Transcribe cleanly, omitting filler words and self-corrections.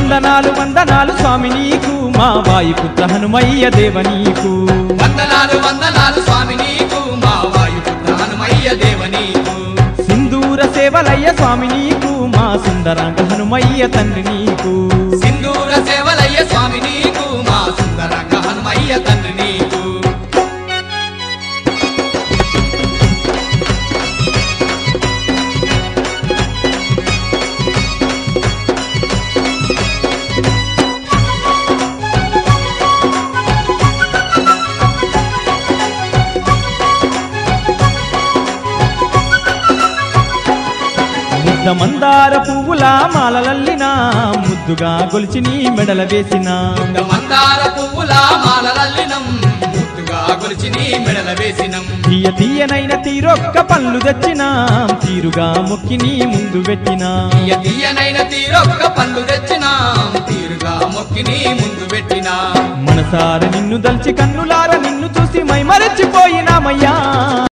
వందనాలు వందనాలు స్వామి నీకు మా వాయుపుత్ర హనుమయ్య దేవ నీకు వందనాలు వందనాలు స్వామి నీకు మా వాయుపుత్ర హనుమయ్య దేవ నీకు సింధూర సేవలయ్య స్వామి నీకు మా సుందరాంగ హనుమయ్య తండ్రి నీకు సింధూర సేవలయ్య స్వామి నీకు మా సుందరాంగ హనుమయ్య తండ్రి నీకు మందార పువ్వుల మాలలల్లిన ముద్దుగా గొలిచి నీ మెడల వేసిన మందార పువ్వుల మాలలల్లినం ముద్దుగా గొలిచి నీ మెడల వేసినం తీయ తీయనైన తీరొక్క పళ్ళు తెచ్చిన తీరుగా మొక్కి నీ ముందు పెట్టిన తీయనైన తీరొక్క పళ్ళు తెచ్చిన తీరుగా మొక్కి నీ ముందు పెట్టిన మనసార నిన్ను దల్చి కన్నులార నిన్ను చూసి మై మరచిపోయినామయ్యా